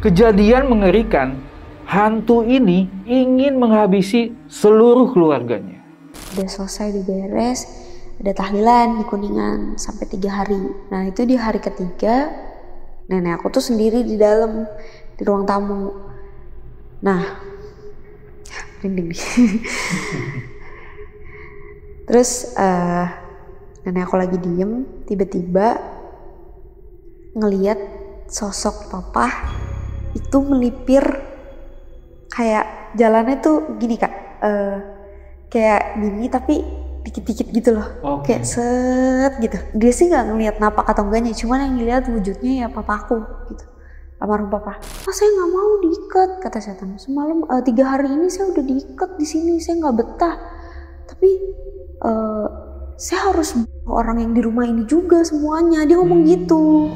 Kejadian mengerikan, hantu ini ingin menghabisi seluruh keluarganya. Udah selesai diberes, ada tahlilan di Kuningan sampai 3 hari. Nah itu di hari ketiga, nenek aku tuh sendiri di dalam, di ruang tamu. Nah, merinding nih. Terus nenek aku lagi diem, tiba-tiba ngeliat sosok papa itu melipir, kayak jalannya tuh gini kak, kayak gini tapi dikit-dikit gitu loh, kayak set gitu. Dia sih nggak ngeliat napak atau enggaknya, cuman yang ngeliat wujudnya ya papa aku gitu, almarhum papa. Saya nggak mau diikat, kata setan. Semalam 3 hari ini saya udah diikat di sini, saya nggak betah. Tapi saya harus orang yang di rumah ini juga semuanya. Dia ngomong gitu.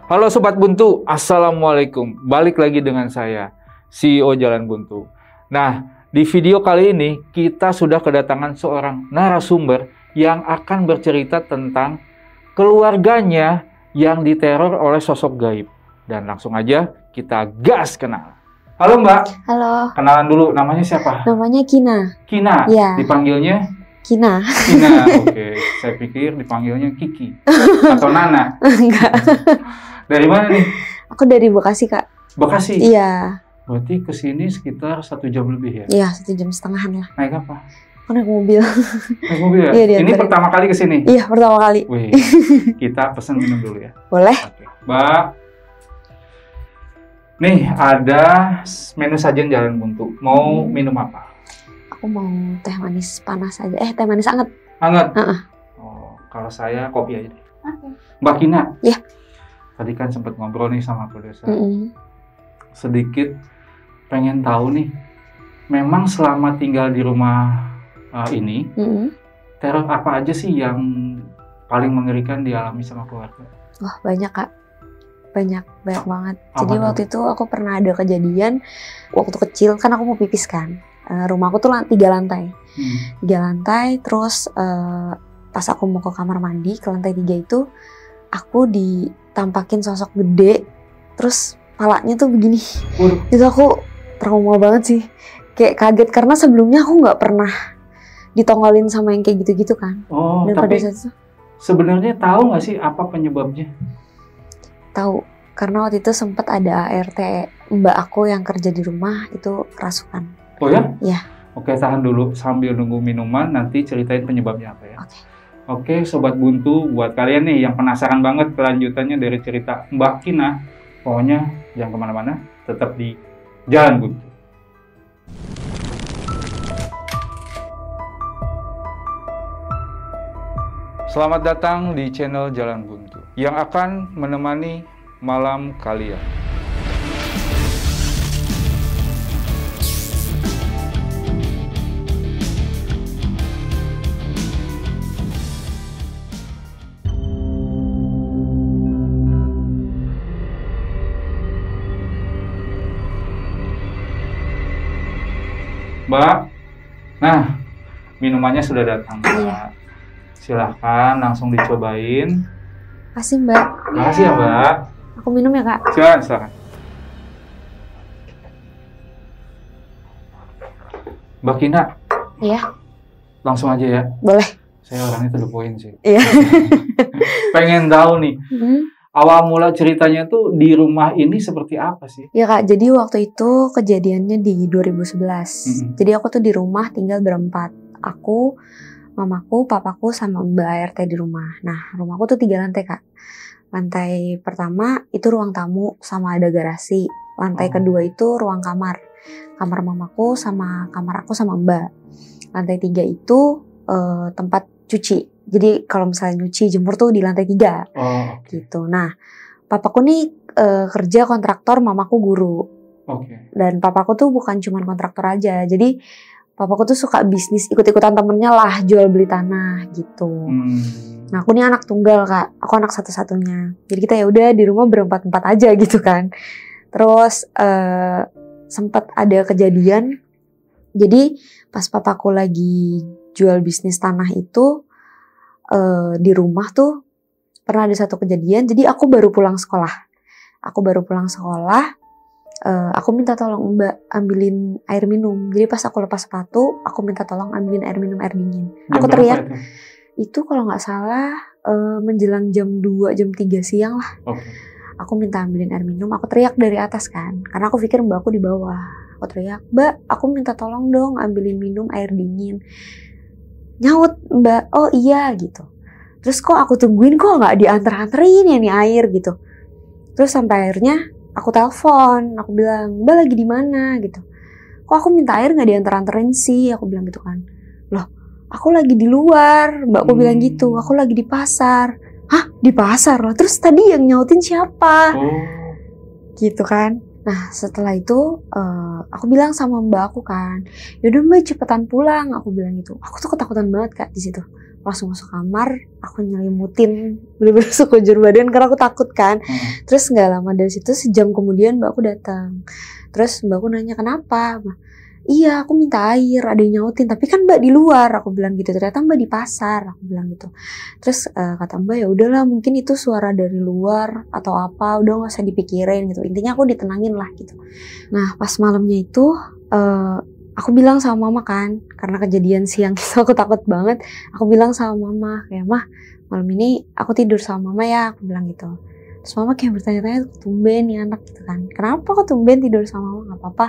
Halo Sobat Buntu, Assalamualaikum. Balik lagi dengan saya, CEO Jalan Buntu. Nah, di video kali ini kita sudah kedatangan seorang narasumber yang akan bercerita tentang keluarganya yang diteror oleh sosok gaib. Dan langsung aja kita gas kenal. Halo Mbak. Halo. Kenalan dulu, namanya siapa? Namanya Kina. Kina? Ya. Dipanggilnya? Kina. Kina, oke. Saya pikir dipanggilnya Kiki. Atau Nana. Enggak. Dari mana nih? Aku dari Bekasi, Kak. Bekasi? Iya. Berarti kesini sekitar 1 jam lebih ya? Iya, 1 jam setengahan lah. Naik apa? Aku naik mobil. Naik mobil ya? Iya, ini pertama kali kesini? Iya, pertama kali. Wih, kita pesen minum dulu ya. Boleh. Oke. Mbak, nih ada menu sajian Jalan Buntu. Mau minum apa? Aku mau teh manis panas aja. Teh manis anget. Hangat? Uh-uh. Oh, kalau saya kopi aja deh. Oke. Mbak Kina? Iya. Tadi kan sempat ngobrol nih sama produser. Sedikit pengen tahu nih, memang selama tinggal di rumah ini, teror apa aja sih yang paling mengerikan dialami sama keluarga? Wah, banyak Kak. Banyak banget. Apa Jadi waktu itu aku pernah ada kejadian, waktu kecil kan aku mau pipis kan. Rumahku tuh 3 lantai. 3 lantai, terus pas aku mau ke kamar mandi, ke lantai 3 itu, aku ditampakin sosok gede, terus palanya tuh begini. Itu aku trauma banget sih. Kayak kaget karena sebelumnya aku nggak pernah ditongolin sama yang kayak gitu-gitu kan. Oh, dan tapi pada saat itu sebenarnya tahu nggak sih apa penyebabnya? tahu, karena waktu itu sempat ada ART mbak aku yang kerja di rumah itu kerasukan. Oh ya? Iya. Oke, tahan dulu sambil nunggu minuman, nanti ceritain penyebabnya apa ya. Oke, Sobat Buntu, buat kalian nih yang penasaran banget kelanjutannya dari cerita Mbak Kina, pokoknya jangan kemana-mana, tetap di Jalan Buntu. Selamat datang di channel Jalan Buntu yang akan menemani malam kalian. Mbak, nah minumannya sudah datang. Iya. Silahkan langsung dicobain. Makasih Mbak. Makasih ya Mbak. Aku minum ya Kak. Silakan. Mbak Kina. Iya. Langsung aja ya. Boleh. Saya orangnya to the point sih. Iya. Pengen tahu nih. Awal mula ceritanya tuh di rumah ini seperti apa sih? Ya Kak, jadi waktu itu kejadiannya di 2011. Jadi aku tuh di rumah tinggal berempat. Aku, mamaku, papaku, sama mbak ART di rumah. Nah, rumahku tuh 3 lantai Kak. Lantai pertama itu ruang tamu sama ada garasi. Lantai kedua itu ruang kamar. Kamar mamaku sama kamar aku sama mbak. Lantai 3 itu tempat cuci. Jadi kalau misalnya nyuci jemur tuh di lantai 3. Gitu. Nah, papaku nih kerja kontraktor, mamaku guru. Dan papaku tuh bukan cuma kontraktor aja. Jadi papaku tuh suka bisnis, ikut-ikutan temennya lah, jual beli tanah gitu. Nah, aku nih anak tunggal Kak. Aku anak satu-satunya. Jadi kita ya udah di rumah berempat-empat aja gitu kan. Terus sempat ada kejadian. Jadi pas papaku lagi jual bisnis tanah itu, di rumah tuh pernah ada satu kejadian, jadi aku baru pulang sekolah. Aku minta tolong Mbak ambilin air minum. Jadi pas aku lepas sepatu, aku minta tolong ambilin air minum, air dingin. Aku teriak, itu kalau nggak salah menjelang jam 2, jam 3 siang lah. Aku minta ambilin air minum, aku teriak dari atas kan, karena aku pikir mbak aku di bawah. Aku teriak, Mbak, aku minta tolong dong ambilin minum air dingin. Nyaut Mbak, oh iya gitu. Terus kok aku tungguin kok nggak diantar-anterin ya nih air gitu. Terus sampai akhirnya aku telepon, aku bilang, Mbak lagi di mana gitu. Kok aku minta air nggak diantar-anterin sih, aku bilang gitu kan. Loh, aku lagi di luar, mbakku bilang gitu. Aku lagi di pasar. Hah, di pasar loh? Terus tadi yang nyautin siapa? Gitu kan. Nah setelah itu aku bilang sama mbak aku kan, yaudah mbak cepetan pulang, aku bilang gitu. Aku tuh ketakutan banget Kak di situ. Langsung masuk kamar, aku nyelimutin, bener-bener sekujur badan karena aku takut kan. Terus nggak lama dari situ, sejam kemudian mbakku datang. Terus mbakku nanya kenapa? Iya, aku minta air, ada yang nyautin. Tapi kan mbak di luar, aku bilang gitu. Ternyata mbak di pasar, aku bilang gitu. Terus kata mbak, ya udahlah, mungkin itu suara dari luar atau apa. Udah nggak usah dipikirin gitu. Intinya aku ditenangin lah gitu. Nah, pas malamnya itu aku bilang sama mama kan, karena kejadian siang itu aku takut banget. Aku bilang sama mama, kayak mah malam ini aku tidur sama mama ya, aku bilang gitu. Terus mama kayak bertanya-tanya, tumben nih anak gitu kan. Kenapa kok tumben tidur sama mama? Gak apa-apa,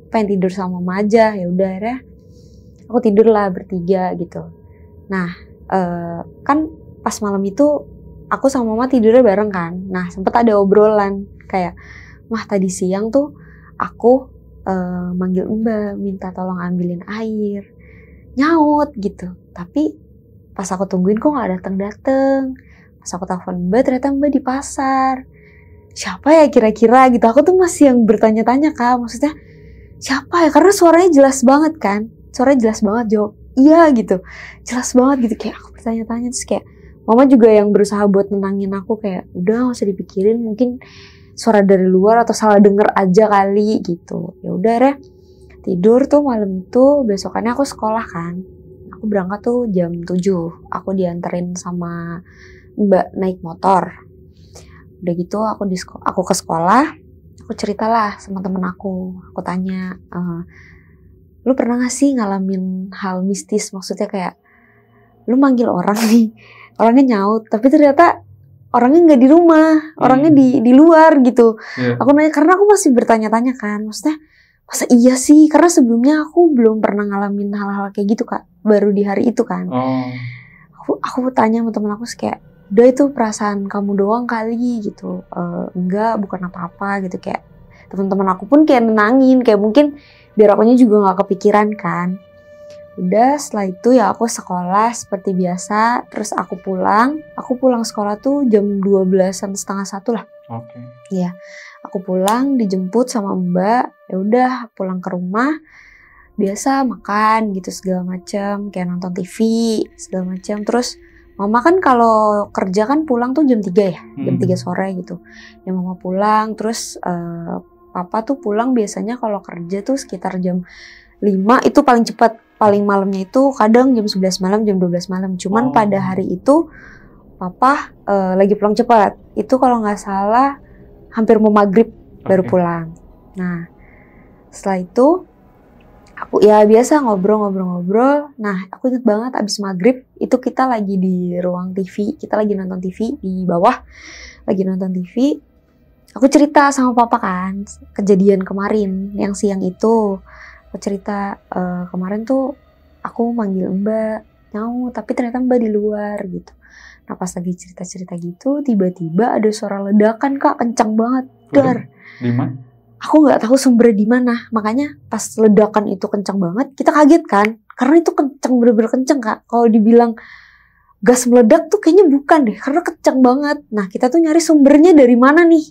pengen tidur sama mama aja. Ya udah akhirnya aku tidur lah bertiga gitu. Nah kan pas malam itu aku sama mama tidurnya bareng kan. Nah sempet ada obrolan kayak, mah tadi siang tuh aku manggil mbak minta tolong ambilin air, nyaut gitu. Tapi pas aku tungguin kok nggak dateng. Pas aku telepon mbak ternyata mbak di pasar. Siapa ya kira-kira gitu. Aku tuh masih yang bertanya-tanya Kak, maksudnya siapa ya, karena suaranya jelas banget kan, suaranya jelas banget, jawab iya gitu, jelas banget gitu. Kayak aku bertanya-tanya, terus kayak mama juga yang berusaha buat nenangin aku, kayak udah gak usah dipikirin, mungkin suara dari luar atau salah denger aja kali gitu. Ya udah deh, tidur tuh malam itu. Besokannya aku sekolah kan, aku berangkat tuh jam 7, aku dianterin sama mbak naik motor. Udah gitu aku ke sekolah, aku ceritalah sama temen aku tanya, lu pernah gak sih ngalamin hal mistis, maksudnya kayak lu manggil orang nih, orangnya nyaut tapi ternyata orangnya nggak di rumah, orangnya di luar gitu. Aku nanya karena aku masih bertanya-tanya kan, maksudnya masa iya sih, karena sebelumnya aku belum pernah ngalamin hal-hal kayak gitu Kak, baru di hari itu kan. Aku tanya sama temen aku kayak, udah itu perasaan kamu doang kali gitu. Enggak, bukan apa-apa gitu. Kayak teman-teman aku pun kayak nenangin, kayak mungkin biar akunya juga nggak kepikiran kan. Udah setelah itu ya aku sekolah seperti biasa. Terus aku pulang sekolah tuh jam 12-an, setengah 1 lah. Iya, aku pulang dijemput sama mbak. Ya udah pulang ke rumah, biasa makan gitu segala macam, kayak nonton TV segala macam. Terus mama kan kalau kerja kan pulang tuh jam 3 ya, jam 3 sore gitu. Ya mama pulang, terus papa tuh pulang biasanya kalau kerja tuh sekitar jam 5 itu paling cepat. Paling malamnya itu kadang jam 11 malam, jam 12 malam. Cuman pada hari itu papa lagi pulang cepat. Itu kalau nggak salah hampir mau maghrib baru pulang. Nah setelah itu aku ya biasa ngobrol. Nah aku inget banget abis maghrib itu kita lagi di ruang TV, kita lagi nonton TV di bawah, lagi nonton TV. Aku cerita sama papa kan kejadian kemarin yang siang itu. Aku cerita kemarin tuh aku manggil mbak nyaut tapi ternyata mbak di luar gitu. Nah pas lagi cerita-cerita gitu tiba-tiba ada suara ledakan Kak, kencang banget. Dar. Di mana? Aku nggak tahu sumbernya di mana. Makanya pas ledakan itu kencang banget, kita kaget kan? Karena itu kencang, bener-bener kencang Kak. Kalau dibilang gas meledak tuh kayaknya bukan deh, karena kencang banget. Nah kita tuh nyari sumbernya dari mana nih?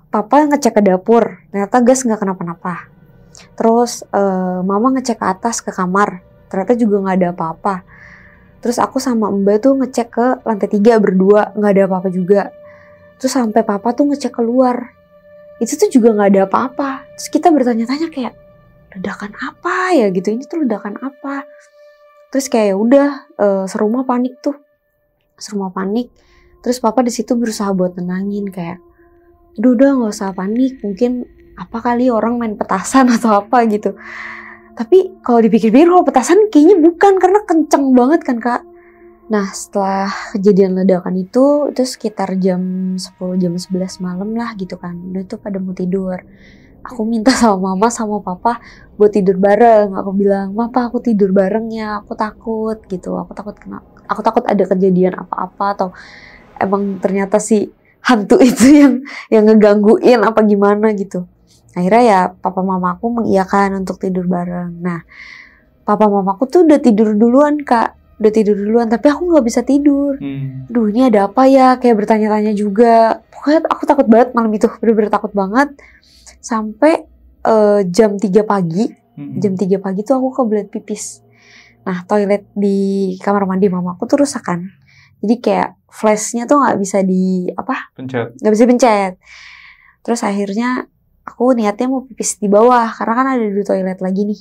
Papa ngecek ke dapur, ternyata gas nggak kenapa-napa. Terus mama ngecek ke atas ke kamar, ternyata juga nggak ada apa-apa. Terus aku sama mbak tuh ngecek ke lantai 3 berdua, nggak ada apa-apa juga. Terus sampai papa tuh ngecek keluar, itu tuh juga nggak ada apa-apa. Terus kita bertanya-tanya kayak ledakan apa ya gitu, ini tuh ledakan apa? Terus kayak udah serumah panik. Terus papa di situ berusaha buat tenangin kayak, udah nggak usah panik, mungkin apa kali orang main petasan atau apa gitu. Tapi kalau dipikir-pikir kalau petasan kayaknya bukan, karena kenceng banget kan Kak. Nah setelah kejadian ledakan itu sekitar jam 10, jam 11 malam lah gitu kan. Udah tuh pada mau tidur. Aku minta sama mama sama papa buat tidur bareng. Aku bilang, "Papa, aku tidur bareng ya, aku takut gitu. Aku takut ada kejadian apa-apa atau emang ternyata si hantu itu yang ngegangguin apa gimana gitu." Akhirnya ya papa mamaku mengiyakan untuk tidur bareng. Nah, papa mamaku tuh udah tidur duluan Kak. Udah tidur duluan, tapi aku gak bisa tidur. Duh, ini ada apa ya? Kayak bertanya-tanya juga. Pokoknya aku takut banget malam itu, bener-bener takut banget. Sampai jam 3 pagi. Jam 3 pagi tuh aku kebelet pipis. Nah, toilet di kamar mandi mamaku tuh rusak kan. Jadi kayak flashnya tuh gak bisa pencet. Gak bisa pencet. Terus akhirnya aku niatnya mau pipis di bawah, karena kan ada 2 toilet lagi nih.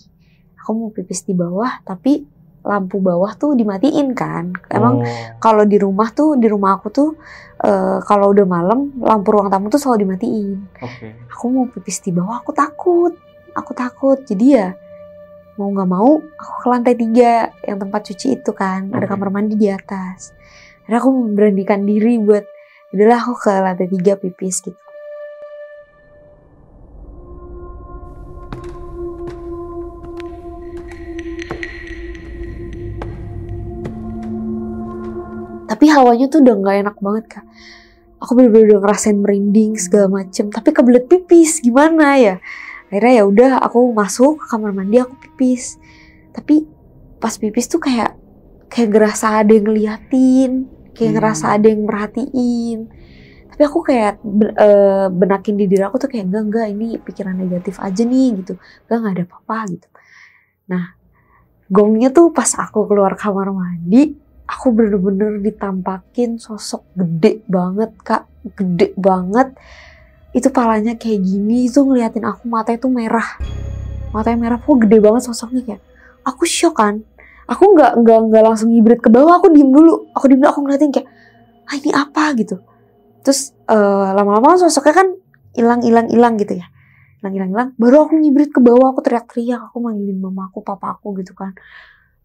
Aku mau pipis di bawah, tapi lampu bawah tuh dimatiin kan. Emang kalau di rumah aku tuh kalau udah malam lampu ruang tamu tuh selalu dimatiin. Aku mau pipis di bawah, aku takut. Jadi ya mau nggak mau aku ke lantai 3 yang tempat cuci itu kan. Ada kamar mandi di atas. Akhirnya aku memberanikan diri buat udahlah aku ke lantai 3 pipis gitu. Tapi hawanya tuh udah gak enak banget Kak. Aku bener-bener ngerasain merinding segala macem. Tapi kebelet pipis, gimana ya? Akhirnya ya udah aku masuk ke kamar mandi, aku pipis. Tapi pas pipis tuh kayak ngerasa ada yang ngeliatin, kayak ngerasa ada yang merhatiin. Tapi aku kayak benakin di diri aku tuh kayak enggak ini pikiran negatif aja nih gitu. Enggak ada apa-apa gitu. Nah, gongnya tuh pas aku keluar kamar mandi, aku bener-bener ditampakin sosok gede banget Kak, gede banget. Itu palanya kayak gini, itu ngeliatin aku, matanya tuh merah. Matanya merah, kok gede banget sosoknya kayak. Aku shock kan. Aku nggak langsung ngibrit ke bawah, aku diem dulu. Aku ngeliatin kayak, ini apa gitu. Terus lama-lama sosoknya kan hilang gitu ya. Hilang. Baru aku ngibrit ke bawah, aku teriak-teriak, aku manggilin mamaku, papaku gitu kan.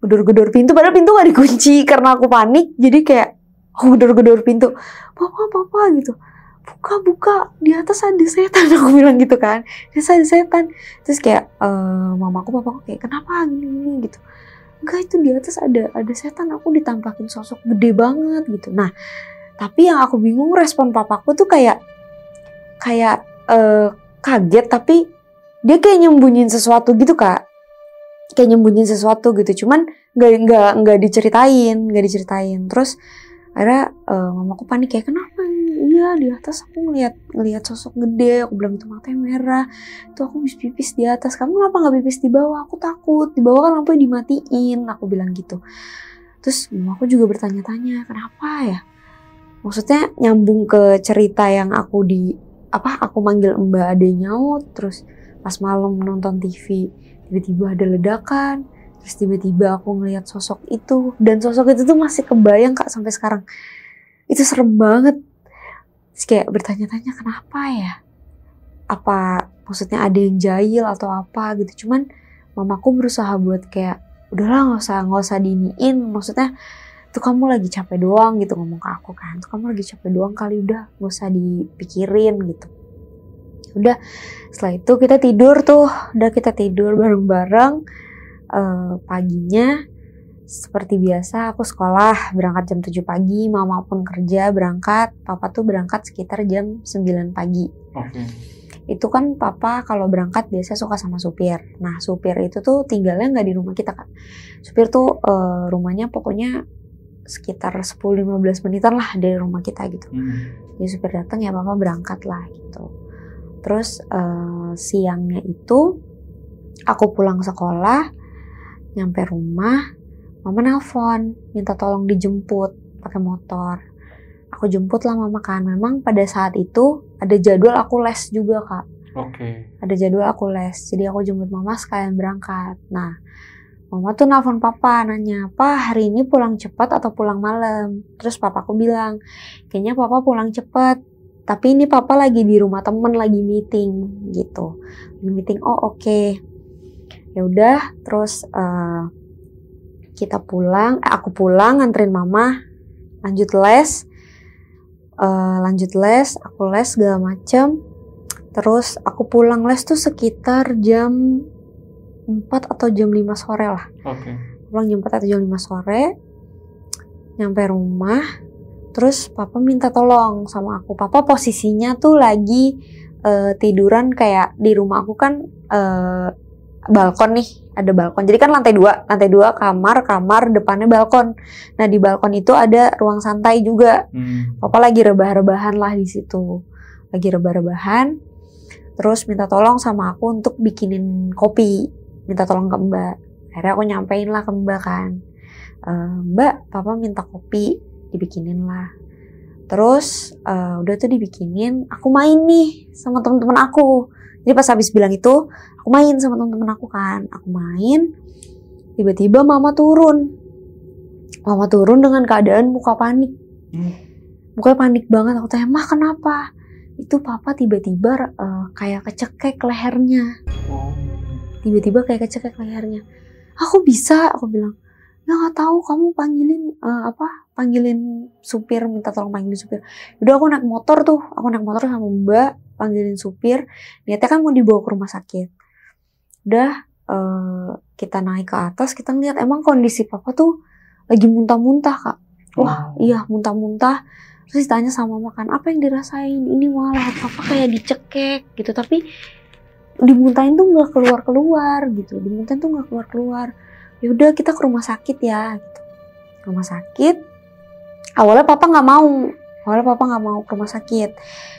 Gedor-gedor pintu, padahal pintu gak dikunci karena aku panik. Jadi kayak aku gedor-gedor pintu, papa gitu, buka, di atas ada setan, aku bilang gitu kan, di atas ada setan. Terus kayak mamaku, papaku kayak kenapa gini gitu. Enggak, itu di atas ada setan, aku ditampakin sosok gede banget gitu. Nah, tapi yang aku bingung respon papaku tuh kayak kaget, tapi dia kayak nyembunyiin sesuatu gitu Kak. Kayak nyembunyiin sesuatu gitu, cuman nggak diceritain. Terus akhirnya mamaku panik kayak kenapa? Iya, di atas aku ngeliat sosok gede. Aku bilang itu matanya merah. Itu aku habis pipis di atas. Kamu kenapa nggak pipis di bawah? Aku takut. Di bawah kan lampunya dimatiin. Aku bilang gitu. Terus mamaku juga bertanya-tanya kenapa ya? Maksudnya nyambung ke cerita yang aku manggil Mbak Ade nyaut. Terus pas malam nonton TV tiba-tiba ada ledakan, terus tiba-tiba aku ngelihat sosok itu, dan sosok itu tuh masih kebayang Kak sampai sekarang. Itu serem banget. Terus kayak bertanya-tanya kenapa ya? Apa maksudnya ada yang jahil atau apa gitu. Cuman mamaku berusaha buat kayak udahlah nggak usah diiniin. Maksudnya tuh kamu lagi capek doang gitu, ngomong ke aku kan. Tuh kamu lagi capek doang kali, udah nggak usah dipikirin gitu. Udah setelah itu kita tidur bareng-bareng. Paginya seperti biasa aku sekolah berangkat jam 7 pagi, mama pun kerja berangkat, papa tuh berangkat sekitar jam 9 pagi. Itu kan papa kalau berangkat biasa suka sama supir. Nah supir itu tuh tinggalnya nggak di rumah kita Kak. Supir tuh rumahnya pokoknya sekitar 10-15 menitan lah dari rumah kita gitu. Jadi supir datang ya papa berangkat lah gitu. Terus siangnya itu aku pulang sekolah, nyampe rumah, mama nelpon minta tolong dijemput pakai motor. Aku jemput lah mama kan. Memang pada saat itu ada jadwal aku les juga Kak. Ada jadwal aku les, jadi aku jemput mama sekalian berangkat. Nah Mama tuh nelfon papa nanya, "Pa, hari ini pulang cepat atau pulang malam?" Terus papaku bilang, "Kayaknya papa pulang cepat. Tapi ini papa lagi di rumah temen lagi meeting gitu." Lagi meeting, oh oke. Ya udah, terus aku pulang nganterin mama, lanjut les, aku les segala macem. Terus aku pulang les tuh sekitar jam 4 atau jam 5 sore lah. Oke. Pulang jam 4 atau jam 5 sore. Nyampe rumah. Terus papa minta tolong sama aku. Papa posisinya tuh lagi tiduran kayak di rumah aku kan balkon nih. Ada balkon. Jadi kan lantai 2 kamar depannya balkon. Nah di balkon itu ada ruang santai juga. Papa lagi rebah-rebahan lah di situ. Lagi rebah-rebahan. Terus minta tolong sama aku untuk bikinin kopi. Minta tolong ke Mbak. Akhirnya aku nyampein lah ke Mbak kan. "Mbak, papa minta kopi." Dibikinin lah. Terus udah tuh dibikinin. Aku main nih sama temen-temen aku. Jadi pas habis bilang itu, aku main sama temen-temen aku kan. Aku main. Tiba-tiba mama turun. Mama turun dengan keadaan muka panik. Mukanya panik banget. Aku tanya, "Mah kenapa?" Itu papa tiba-tiba kayak kecekek lehernya. Tiba-tiba kayak kecekek lehernya. "Aku bisa," aku bilang. "Ya nggak tahu, kamu panggilin supir, minta tolong panggilin supir." Udah aku naik motor sama Mbak, panggilin supir. Niatnya kan mau dibawa ke rumah sakit. Udah kita naik ke atas, kita ngeliat emang kondisi papa tuh lagi muntah-muntah Kak. Wah iya muntah-muntah. Terus ditanya sama mama kan, "Apa yang dirasain?" "Ini malah papa kayak dicekek gitu, tapi dimuntahin tuh nggak keluar gitu, Ya udah kita ke rumah sakit ya gitu. Rumah sakit. Awalnya papa nggak mau ke rumah sakit.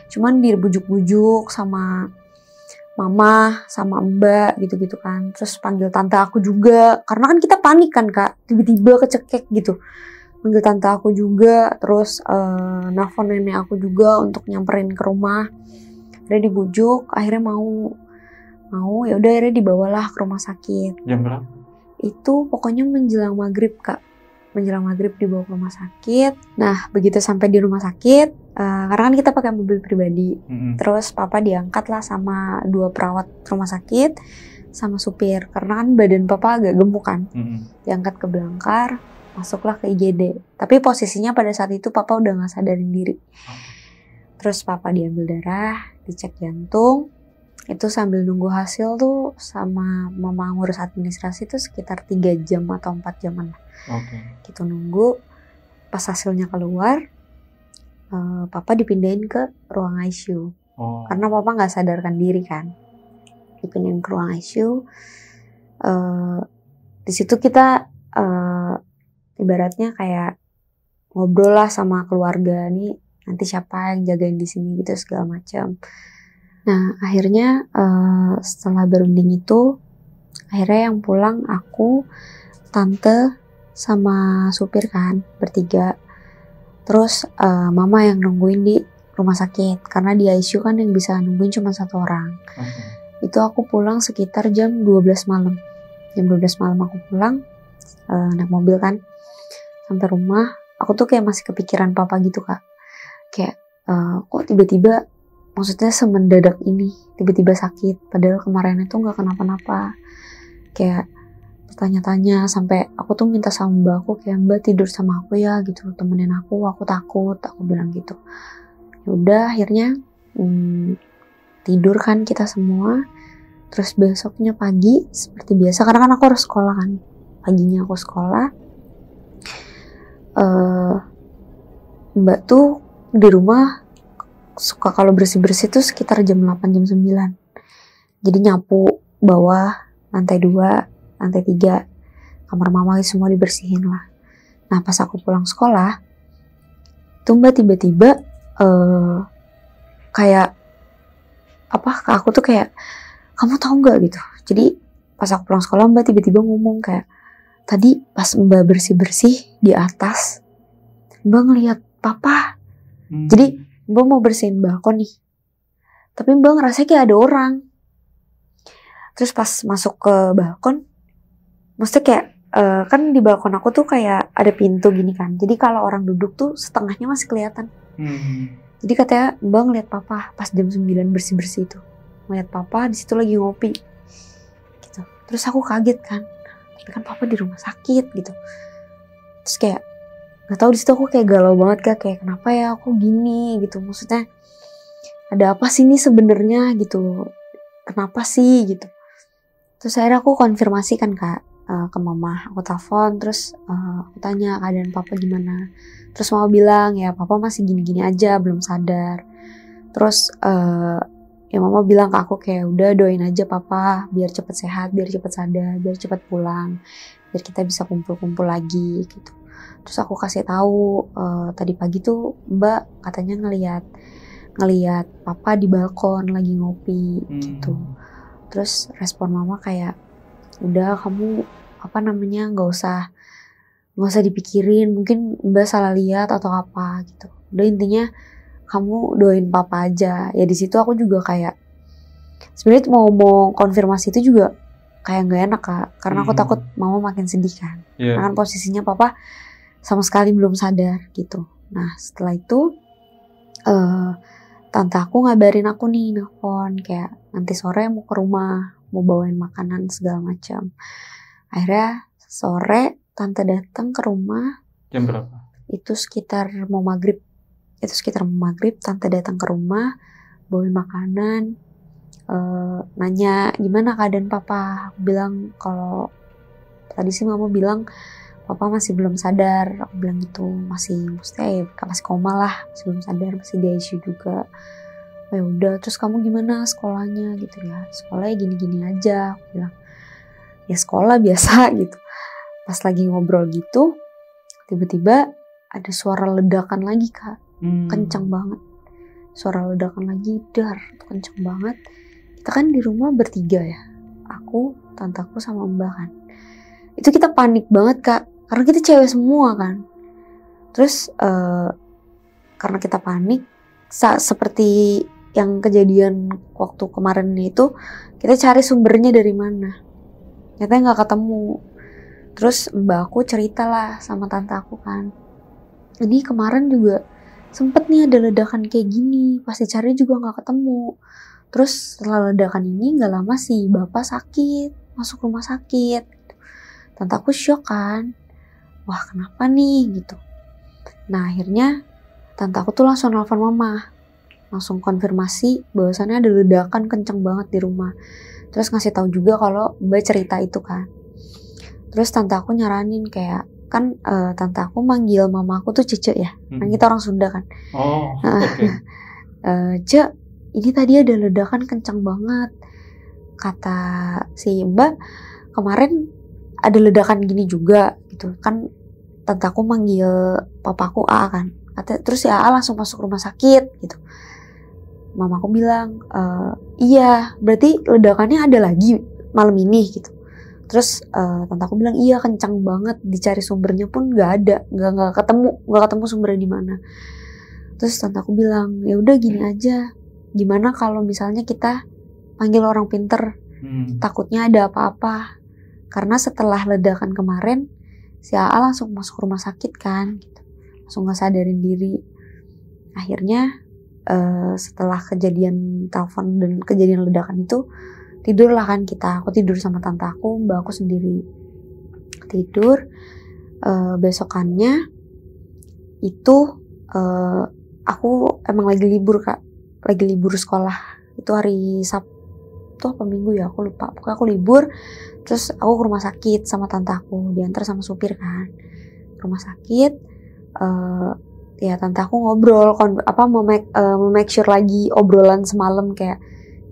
Cuman dibujuk-bujuk sama mama, sama Mbak gitu-gitu kan. Terus panggil tante aku juga, karena kan kita panik kan Kak, tiba-tiba kecekek gitu. Panggil tante aku juga, terus nelfon nenek aku juga untuk nyamperin ke rumah. Akhirnya dibujuk, akhirnya mau ya udah akhirnya dibawalah ke rumah sakit. Jam berapa? Itu pokoknya menjelang maghrib Kak. Menjelang maghrib dibawa ke rumah sakit. Nah begitu sampai di rumah sakit, karena kan kita pakai mobil pribadi. Terus papa diangkat lah sama 2 perawat rumah sakit sama supir. Karena kan badan papa agak gemuk kan. Diangkat ke belakang, masuklah ke IGD. Tapi posisinya pada saat itu papa udah gak sadarin diri. Terus papa diambil darah, dicek jantung. Itu sambil nunggu hasil tuh sama mama ngurus administrasi tuh sekitar 3 jam atau 4 jaman lah. Gitu nunggu. Pas hasilnya keluar, papa dipindahin ke ruang ICU. Karena papa gak sadarkan diri kan. Dipindahin ke ruang ICU. Di situ kita ibaratnya kayak ngobrol lah sama keluarga nih, nanti siapa yang jagain di sini gitu segala macam. Nah akhirnya setelah berunding itu, akhirnya yang pulang aku, tante, sama supir kan, bertiga. Terus mama yang nungguin di rumah sakit, karena di ICU kan yang bisa nungguin cuma 1 orang. Itu aku pulang sekitar jam 12 malam. Jam 12 malam aku pulang, naik mobil kan, sampai rumah. Aku tuh kayak masih kepikiran papa gitu Kak. Kayak kok tiba-tiba, maksudnya semendadak ini tiba-tiba sakit, padahal kemarin itu nggak kenapa-napa. Kayak bertanya-tanya sampai aku tuh minta sama Mbak aku, kayak, "Mbak tidur sama aku ya gitu, temenin aku takut," aku bilang gitu. Ya udah akhirnya tidur kan kita semua. Terus besoknya pagi seperti biasa, karena kan aku harus sekolah kan, paginya aku sekolah. Mbak tuh di rumah suka kalau bersih-bersih tuh sekitar jam 8, jam 9. Jadi nyapu bawah, lantai 2, lantai 3, kamar mama semua dibersihin lah. Nah pas aku pulang sekolah, tuh Mbak tiba-tiba kayak ke aku tuh kayak, "Kamu tahu nggak?" gitu. Jadi pas aku pulang sekolah Mbak tiba-tiba ngomong kayak, "Tadi pas Mbak bersih-bersih di atas, Mbak ngelihat papa." Jadi Mbak mau bersihin balkon nih, tapi Mbak ngerasa kayak ada orang. Terus pas masuk ke balkon, maksudnya kayak kan di balkon aku tuh kayak ada pintu gini kan. Jadi kalau orang duduk tuh setengahnya masih kelihatan. Jadi katanya Mbak ngeliat papa pas jam 9 bersih-bersih itu. Ngeliat papa di situ lagi ngopi. Gitu. Terus aku kaget kan. Tapi kan papa di rumah sakit gitu. Terus kayak nggak tahu di situ aku kayak galau banget Kak, kayak kenapa ya aku gini gitu. Maksudnya ada apa sih ini sebenarnya gitu. Kenapa sih gitu. Terus akhirnya aku konfirmasi kan Kak ke mama. Aku telepon terus aku tanya keadaan papa gimana. Terus mama bilang ya papa masih gini-gini aja, belum sadar. Terus ya mama bilang ke aku kayak udah doain aja papa biar cepet sehat, biar cepet sadar, biar cepet pulang, biar kita bisa kumpul-kumpul lagi gitu. Terus aku kasih tahu tadi pagi tuh Mbak katanya ngelihat papa di balkon lagi ngopi gitu. Terus respon mama kayak udah kamu nggak usah dipikirin, mungkin Mbak salah lihat atau apa gitu. Udah intinya kamu doain papa aja. Ya di situ aku juga kayak sebenarnya mau konfirmasi itu juga kayak nggak enak Kak, karena aku takut mama makin sedih kan. Karena kan posisinya papa sama sekali belum sadar gitu. Nah setelah itu tante aku ngabarin aku nih nelfon kayak nanti sore mau ke rumah, mau bawain makanan segala macam. Akhirnya sore tante datang ke rumah. Jam berapa? Itu sekitar mau maghrib. Tante datang ke rumah, bawain makanan, nanya gimana keadaan papa. Aku bilang kalau tadi sih mama bilang papa masih belum sadar. Aku bilang gitu, masih koma lah, masih belum sadar, masih di ICU juga. Oh ya udah, terus kamu gimana sekolahnya gitu ya? Sekolahnya gini-gini aja. Aku bilang ya sekolah biasa gitu. Pas lagi ngobrol gitu, tiba-tiba ada suara ledakan lagi Kak, kencang banget. Suara ledakan lagi, kencang banget. Kita kan di rumah bertiga ya, aku, tantaku sama Mbak kan. Itu kita panik banget Kak, karena kita cewek semua kan. Terus karena kita panik, seperti yang kejadian waktu kemarin itu, kita cari sumbernya dari mana. Nyatanya nggak ketemu. Terus mbak aku cerita lah sama tante aku kan, ini kemarin juga sempet nih ada ledakan kayak gini, pas dicari juga nggak ketemu. Terus setelah ledakan ini nggak lama sih bapak sakit, masuk rumah sakit. Tante aku shock kan, wah kenapa nih gitu. Nah akhirnya tante aku tuh langsung nelfon mama, langsung konfirmasi bahwasannya ada ledakan kenceng banget di rumah. Terus ngasih tahu juga kalau mbak cerita itu kan. Terus tante aku nyaranin kayak kan tante aku manggil mama aku tuh Cece ya, kan kita orang Sunda kan. Oh, oke. Cek, ini tadi ada ledakan kencang banget. Kata si Mbak, kemarin ada ledakan gini juga gitu. Kan tante aku manggil papaku A kan. Terus si A langsung masuk rumah sakit gitu. Mamaku bilang, iya berarti ledakannya ada lagi malam ini gitu. Terus tante aku bilang iya kencang banget, dicari sumbernya pun nggak ada, nggak ketemu sumbernya di mana. Terus tante aku bilang ya udah gini aja, gimana kalau misalnya kita panggil orang pinter, takutnya ada apa-apa. Karena setelah ledakan kemarin si AA langsung masuk rumah sakit kan, gitu. Langsung nggak sadarin diri. Akhirnya setelah kejadian telepon dan kejadian ledakan itu, tidurlah kan kita. Aku tidur sama tante aku, mbak aku sendiri tidur. Besokannya itu aku emang lagi libur Kak, lagi libur sekolah. Itu hari Sabtu apa Minggu ya, aku lupa. Pokoknya aku libur. Terus aku ke rumah sakit sama tante aku, diantar sama supir kan ke rumah sakit. Ya tante aku ngobrol mau make sure lagi obrolan semalam kayak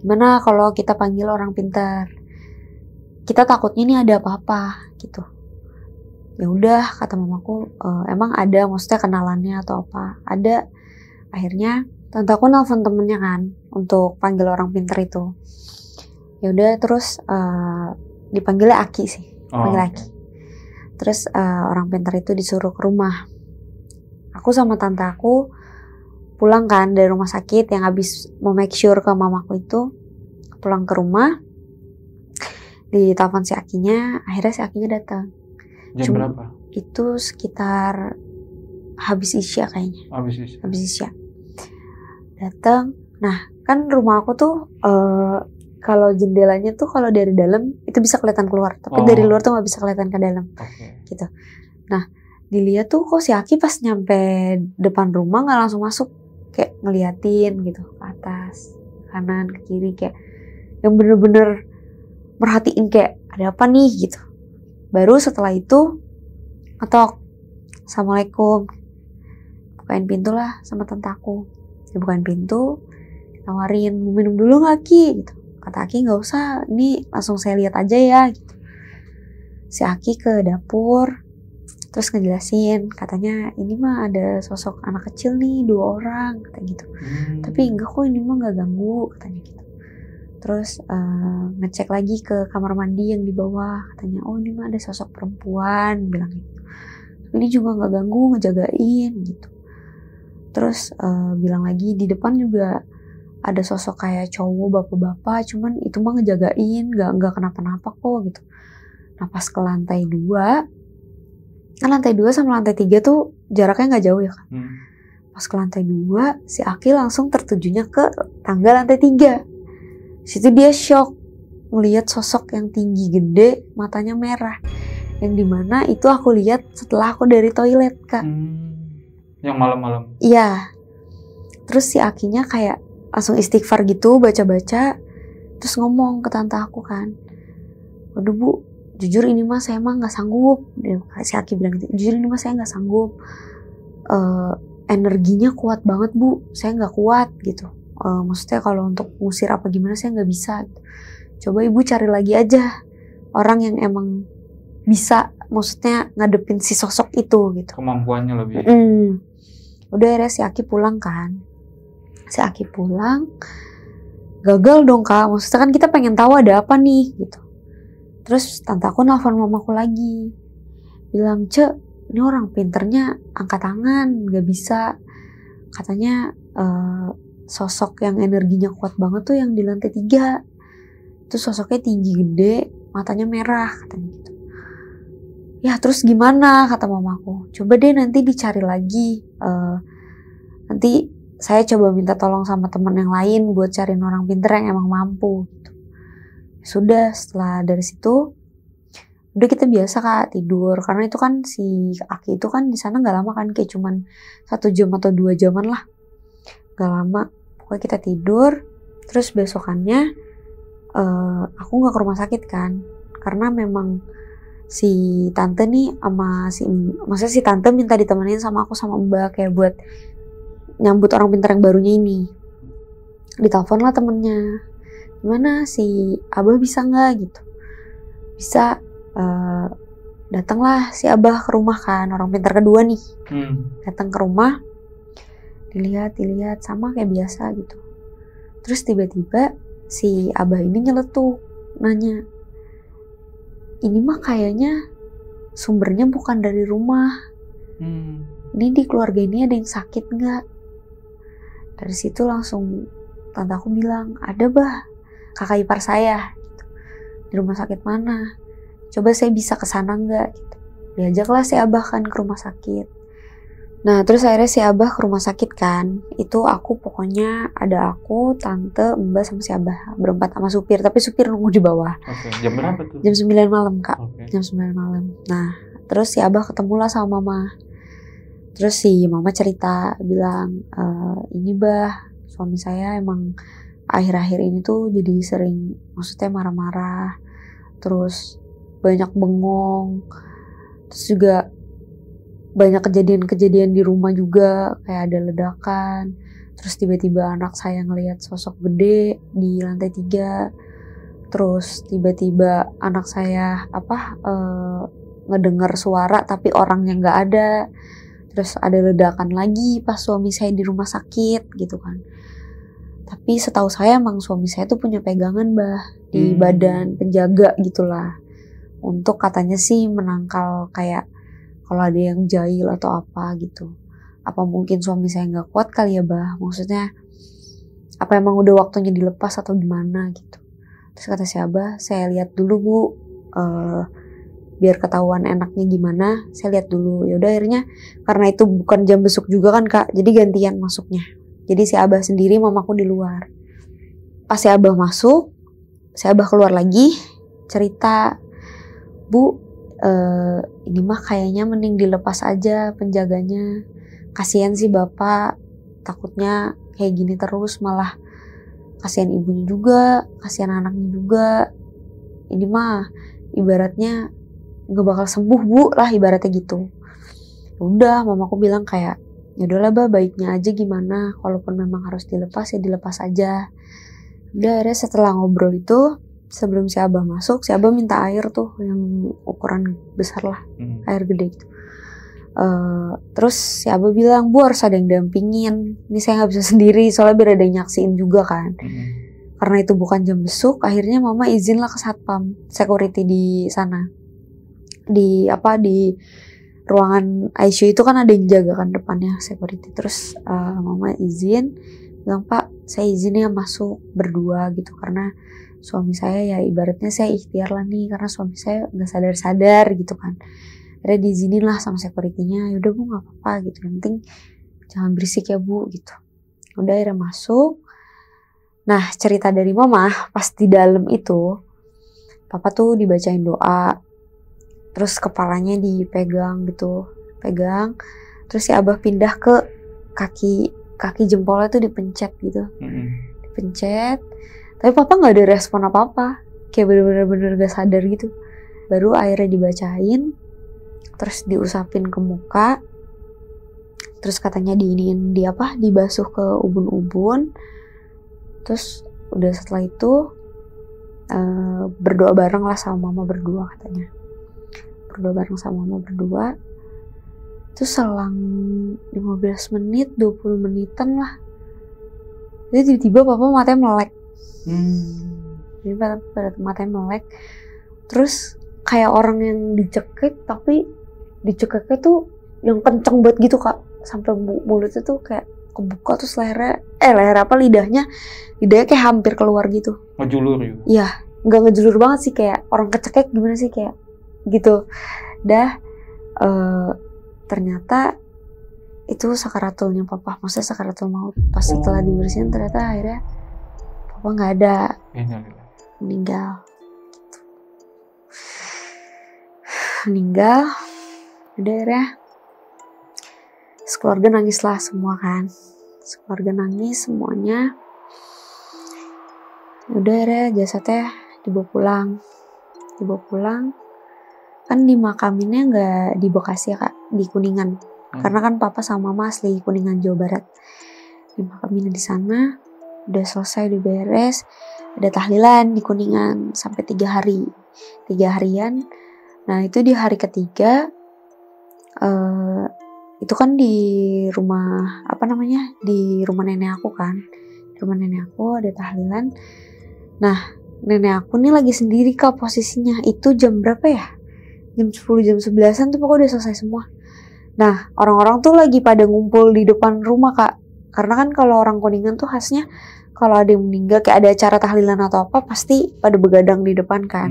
gimana kalau kita panggil orang pintar, kita takutnya ini ada apa-apa gitu. Ya udah kata mamaku, emang ada maksudnya kenalannya atau apa? Ada. Akhirnya tante aku nelfon temennya kan untuk panggil orang pintar itu. Ya udah terus dipanggilnya Aki sih, panggil Aki. Terus orang pintar itu disuruh ke rumah. Aku sama tante aku pulang kan dari rumah sakit yang habis mau make sure ke mamaku itu, pulang ke rumah. di telepon si Akinya, akhirnya si Akinya datang. Jam berapa? Itu sekitar habis Isya kayaknya. Habis Isya. Datang. Nah, kan rumah aku tuh kalau jendelanya tuh kalau dari dalam itu bisa kelihatan keluar, tapi dari luar tuh nggak bisa kelihatan ke dalam. Gitu. Nah, dilihat tuh kok si Aki pas nyampe depan rumah nggak langsung masuk, kayak ngeliatin gitu ke atas, kanan, ke kiri, kayak yang bener-bener merhatiin kayak ada apa nih gitu. Baru setelah itu ngetok, Assalamualaikum, bukain pintu lah sama tante aku. Dia bukain pintu, tawarin mau minum dulu nggak Aki gitu. Kata Aki nggak usah, ini langsung saya lihat aja ya gitu. Si Aki ke dapur, terus ngejelasin, katanya ini mah ada sosok anak kecil nih 2 orang, kata gitu. Tapi enggak kok, ini mah nggak ganggu, katanya gitu. Terus ngecek lagi ke kamar mandi yang di bawah, katanya oh ini mah ada sosok perempuan, bilang gitu. Tapi ini juga nggak ganggu, ngejagain gitu. Terus bilang lagi di depan juga ada sosok kayak cowok bapak-bapak, cuman itu mah ngejagain, nggak kenapa-napa kok gitu. Nah pas ke lantai 2, kan lantai 2 sama lantai 3 tuh jaraknya nggak jauh ya kan. Pas ke lantai 2, si Aki langsung tertujunya ke tangga lantai 3. Situ dia shock ngelihat sosok yang tinggi gede, matanya merah, yang dimana itu aku lihat setelah aku dari toilet Kak. Yang malam-malam? Iya. Terus si Akinya kayak langsung istighfar gitu, baca-baca, terus ngomong ke tante aku kan, waduh Bu, jujur ini mah saya mah nggak sanggup. Si Aki bilang gitu, jujur ini mah saya nggak sanggup, energinya kuat banget Bu, saya nggak kuat gitu. Maksudnya kalau untuk ngusir apa gimana saya nggak bisa gitu. Coba Ibu cari lagi aja orang yang emang bisa, maksudnya ngadepin si sosok itu gitu, kemampuannya lebih. Udah akhirnya si Aki pulang kan. Si Aki pulang, gagal dong Kak, maksudnya kan kita pengen tahu ada apa nih gitu. Terus tante aku nelfon mamaku lagi, bilang, Cek, ini orang pinternya angkat tangan, gak bisa. Katanya sosok yang energinya kuat banget tuh yang di lantai 3. Itu sosoknya tinggi gede, matanya merah, katanya gitu. Ya terus gimana, kata mamaku, coba deh nanti dicari lagi, nanti saya coba minta tolong sama teman yang lain buat cariin orang pinter yang emang mampu gitu. Sudah, setelah dari situ udah kita biasa Kak tidur, karena itu kan si Aki itu kan di sana nggak lama kan, kayak cuman 1 jam atau 2 jaman lah, nggak lama. Pokoknya kita tidur. Terus besokannya aku nggak ke rumah sakit kan, karena memang si tante nih maksudnya si tante minta ditemenin sama aku sama Mbak kayak buat nyambut orang pintar yang barunya ini. Ditelepon lah temennya, gimana si Abah bisa nggak gitu. Bisa, datanglah si Abah ke rumah kan, orang pintar kedua nih. Datang ke rumah, dilihat sama kayak biasa gitu. Terus tiba-tiba si Abah ini nyeletuk, nanya, ini mah kayaknya sumbernya bukan dari rumah. Ini di keluarga ini ada yang sakit nggak? Dari situ langsung tante aku bilang, ada Bah, kakak ipar saya gitu. Di rumah sakit mana? Coba saya bisa kesana nggak? Gitu. Diajaklah si Abah kan ke rumah sakit. Nah terus akhirnya si Abah ke rumah sakit kan. Itu aku pokoknya ada aku, tante, Mbak sama si Abah berempat sama supir. Tapi supir nunggu di bawah. Jam berapa tuh? Jam 9 malam Kak. Jam 9 malam. Nah terus si Abah ketemulah sama Mama. Terus si Mama cerita, bilang, ini Bah, suami saya emang akhir-akhir ini tuh jadi sering, maksudnya marah-marah, terus banyak bengong, terus juga banyak kejadian-kejadian di rumah juga, kayak ada ledakan, terus tiba-tiba anak saya ngelihat sosok gede di lantai 3, terus tiba-tiba anak saya ngedengar suara tapi orangnya nggak ada. Terus ada ledakan lagi pas suami saya di rumah sakit gitu kan. Tapi setahu saya emang suami saya tuh punya pegangan Bah di badan, penjaga gitulah. Untuk katanya sih menangkal kayak kalau ada yang jahil atau apa gitu. Apa mungkin suami saya nggak kuat kali ya Bah? Maksudnya apa emang udah waktunya dilepas atau gimana gitu. Terus kata si Abah, saya lihat dulu Bu, biar ketahuan enaknya gimana, saya lihat dulu. Ya udah akhirnya karena itu bukan jam besuk juga kan Kak, jadi gantian masuknya. Jadi si Abah sendiri, mamaku di luar. Pas si Abah masuk, si Abah keluar lagi, cerita, Bu, ini mah kayaknya mending dilepas aja penjaganya. Kasihan sih Bapak, takutnya kayak gini terus malah kasihan ibunya juga, kasihan anaknya juga. Ini mah ibaratnya gak bakal sembuh Bu lah, ibaratnya gitu. Udah, mamaku bilang kayak, ya udahlah Bah, baiknya aja gimana, kalaupun memang harus dilepas ya dilepas aja. Udah, akhirnya setelah ngobrol itu, sebelum si Abah masuk, si Abah minta air tuh yang ukuran besar lah, air gede gitu. Terus si Abah bilang, Bu harus ada yang dampingin, ini saya gak bisa sendiri soalnya biar ada yang nyaksiin juga kan. Karena itu bukan jam besuk, akhirnya mama izin lah ke satpam security di sana, di ruangan ICU itu kan ada yang jaga kan depannya security. Terus mama izin, bilang Pak saya izin ya masuk berdua gitu, karena suami saya ya ibaratnya saya ikhtiar lah nih, karena suami saya gak sadar-sadar gitu kan. Akhirnya diizinin lah sama security-nya, yaudah Bu gak apa-apa gitu, yang penting jangan berisik ya Bu gitu. Udah akhirnya masuk. Nah cerita dari mama, pas di dalam itu papa tuh dibacain doa, terus kepalanya dipegang gitu, pegang, terus si Abah pindah ke kaki jempolnya tuh dipencet gitu, dipencet. Tapi papa nggak ada respon apa-apa, kayak bener-bener gak sadar gitu. Baru akhirnya dibacain, terus diusapin ke muka, terus katanya dibasuh ke ubun-ubun. Terus udah setelah itu berdoa bareng lah sama mama berdua katanya. Berdoa bareng sama mama berdua. Terus selang 15 menit, 20 menitan lah. Jadi tiba-tiba papa matanya melek. Jadi matanya melek. Terus kayak orang yang dicekik, tapi dicekiknya tuh yang kenceng banget gitu Kak. Sampai mulutnya tuh kayak kebuka, terus lidahnya kayak hampir keluar gitu. Ngejulur gitu? Iya, nggak ngejulur banget sih, kayak orang kecekik gimana sih kayak gitu. Ternyata itu sakaratulnya papa, maksudnya sakaratul maut. Pas setelah dibersihin ternyata akhirnya papa nggak ada, meninggal. Udah akhirnya sekeluarga nangis lah semua kan. Sekeluarga nangis semuanya. Udah akhirnya jasadnya dibawa pulang. Kan dimakaminnya nggak di Bekasi ya Kak, di Kuningan. Karena kan papa sama mama asli Kuningan Jawa Barat. Dimakaminnya di sana. Udah selesai, udah beres. Ada tahlilan di Kuningan sampai 3 hari. 3 harian. Nah itu di hari ketiga, itu kan di rumah di rumah nenek aku kan. Di rumah nenek aku ada tahlilan. Nah nenek aku nih lagi sendiri Kak posisinya. Itu jam berapa ya? Jam 10, jam 11an tuh pokoknya udah selesai semua. Nah orang-orang tuh lagi pada ngumpul di depan rumah Kak. Karena kan kalau orang Kuningan tuh khasnya kalau ada yang meninggal, kayak ada acara tahlilan atau apa, pasti pada begadang di depan kan.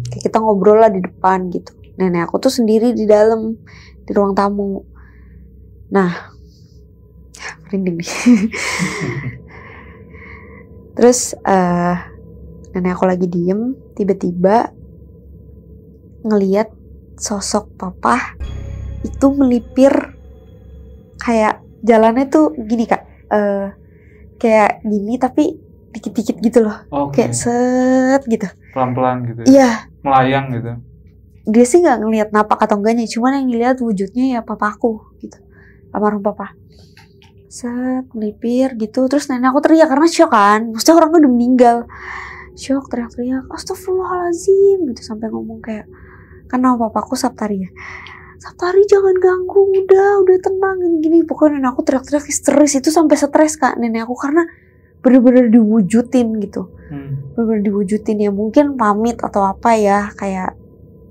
Kayak kita ngobrol lah di depan gitu. Nenek aku tuh sendiri di dalam, di ruang tamu. Nah, merinding nih. Terus nenek aku lagi diem, tiba-tiba ngeliat sosok papa itu melipir, kayak jalannya tuh gini Kak, kayak gini tapi dikit-dikit gitu loh. Kayak set gitu. Pelan-pelan gitu. Iya. Melayang gitu. Dia sih nggak ngelihat napak atau enggaknya, cuman yang dilihat wujudnya ya papaku gitu, almarhum papa. Set melipir gitu, terus nenek aku teriak karena syok kan, maksudnya orang udah meninggal, syok, teriak-teriak astagfirullahaladzim gitu, sampai ngomong kayak, kan nama papaku Saptari ya, Saptari jangan ganggu, udah tenang gini. Pokoknya nenek aku teriak-teriak histeris, itu sampai stres Kak nenek aku, karena bener-bener diwujudin gitu. Bener-bener diwujudin, ya mungkin pamit atau apa ya, kayak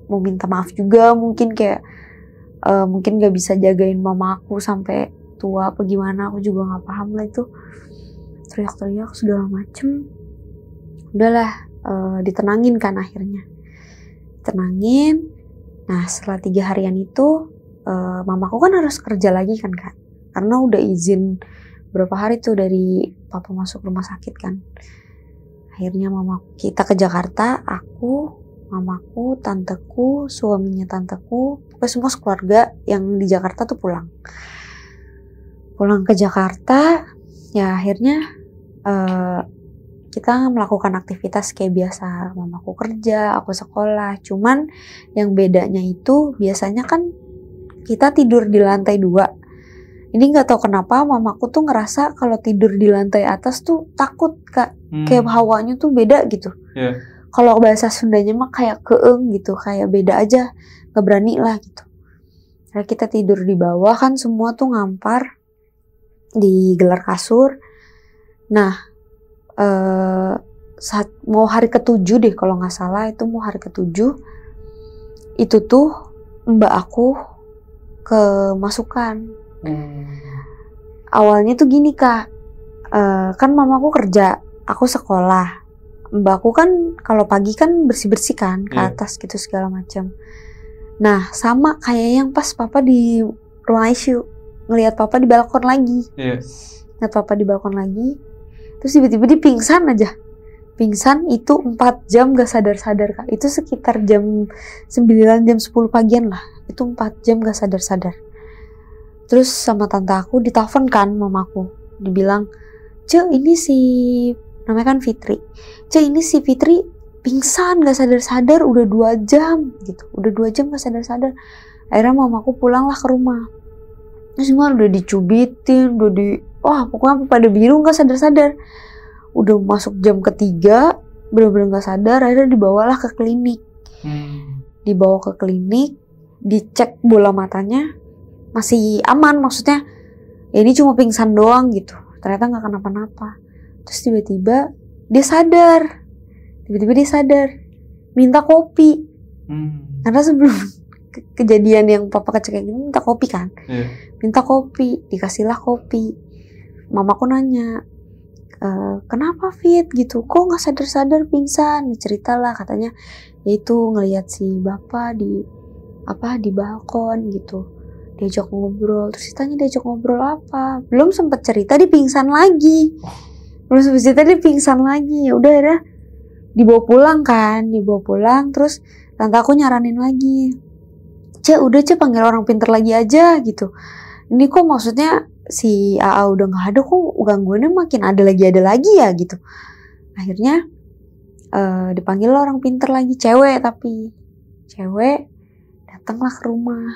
mau minta maaf juga mungkin, kayak mungkin gak bisa jagain mama aku sampai tua apa gimana, aku juga gak paham lah itu. Teriak-teriak segala macem. Udahlah, ditenangin kan akhirnya. Tenangin. Nah setelah 3 harian itu mamaku kan harus kerja lagi kan Kak. Karena udah izin berapa hari tuh dari papa masuk rumah sakit kan. Akhirnya kita ke Jakarta, aku, mamaku, tanteku, suaminya tanteku, pokoknya semua keluarga yang di Jakarta tuh pulang. Pulang ke Jakarta, ya akhirnya kita melakukan aktivitas kayak biasa. Mamaku kerja, aku sekolah. Cuman yang bedanya itu biasanya kan kita tidur di lantai 2. Ini nggak tahu kenapa mamaku tuh ngerasa kalau tidur di lantai atas tuh takut Kak. Kayak hawanya tuh beda gitu. Yeah. Kalau bahasa Sundanya mah kayak keeng gitu, kayak beda aja, nggak berani lah gitu. Karena kita tidur di bawah kan semua tuh ngampar di gelar kasur. Nah saat mau hari ke-7 deh kalau nggak salah, itu mau hari ke-7 itu tuh mbak aku kemasukan. Awalnya tuh gini Kak, kan mamaku kerja, aku sekolah. Mbakku kan kalau pagi kan bersih-bersih kan ke atas gitu segala macam. Nah sama kayak yang pas papa di ruang ICU, ngelihat papa di balkon lagi. Ngeliat papa di balkon lagi, terus tiba-tiba dia pingsan aja. Pingsan itu 4 jam gak sadar-sadar Kak. Itu sekitar jam 9, jam 10 pagian lah. Itu 4 jam gak sadar-sadar. Terus sama tante aku ditelepon kan mamaku. Dibilang, "Ce, ini si..." Namanya kan Fitri. "Ce, ini si Fitri pingsan gak sadar-sadar udah 2 jam gitu. Udah 2 jam gak sadar-sadar." Akhirnya mamaku pulanglah ke rumah. Terus semua udah dicubitin, wah pokoknya pada biru gak sadar-sadar. Udah masuk jam ke-3, bener-bener gak sadar. Akhirnya dibawalah ke klinik. Dibawa ke klinik, dicek bola matanya, masih aman, maksudnya ya ini cuma pingsan doang gitu. Ternyata gak kenapa-napa. Terus tiba-tiba dia sadar. Minta kopi. Karena sebelum kejadian yang papa kecek kayak gini minta kopi kan. Minta kopi, dikasihlah kopi. Mamaku nanya, "Kenapa Fit gitu? Kok gak sadar-sadar pingsan?" Ceritalah katanya, yaitu ngelihat si bapak di balkon gitu. Diajak ngobrol, terus ditanya diajak ngobrol apa. Belum sempat cerita dia pingsan lagi. Ya udah akhirnya dibawa pulang, terus tante aku nyaranin lagi, "Ce, udah Ce, panggil orang pinter lagi aja gitu. Ini kok maksudnya si AA udah gak ada, kok gangguannya makin ada lagi ya gitu." Akhirnya dipanggil orang pinter lagi, cewek datanglah ke rumah,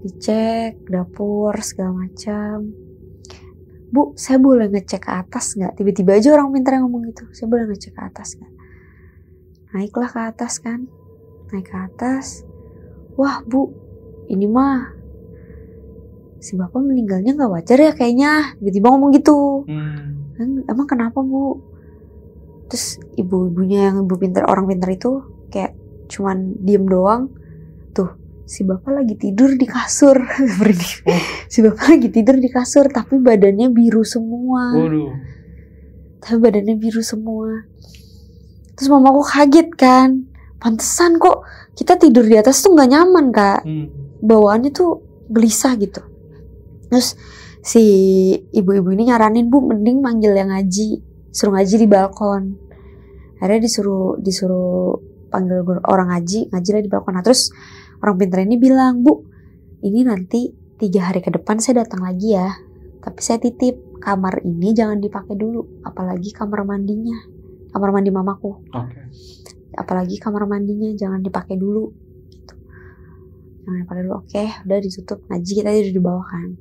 dicek dapur segala macam. "Bu, saya boleh ngecek ke atas nggak?" Tiba-tiba aja orang pintar yang ngomong gitu, "Saya boleh ngecek ke atas nggak?" Naiklah ke atas kan, naik ke atas. "Wah Bu, ini mah si bapak meninggalnya nggak wajar ya kayaknya." Tiba-tiba ngomong gitu. "Emang kenapa Bu?" Terus ibu-ibunya yang orang pintar itu kayak cuman diem doang. "Tuh, si bapak lagi tidur di kasur." Si bapak lagi tidur di kasur tapi badannya biru semua. Terus mamaku kaget kan. Pantesan kok kita tidur di atas tuh gak nyaman Kak. Bawaannya tuh gelisah gitu. Terus si ibu-ibu ini nyaranin, "Bu, mending manggil yang ngaji, suruh ngaji di balkon." Akhirnya disuruh panggil orang ngaji lah di balkon. Nah, terus orang pintar ini bilang, "Bu, ini nanti 3 hari ke depan saya datang lagi ya. Tapi saya titip, kamar ini jangan dipakai dulu. Apalagi kamar mandinya. Kamar mandi mamaku. Apalagi kamar mandinya jangan dipakai dulu." Gitu. Jangan dipakai dulu. Oke, udah ditutup. Ngaji kita tidur di bawah kan.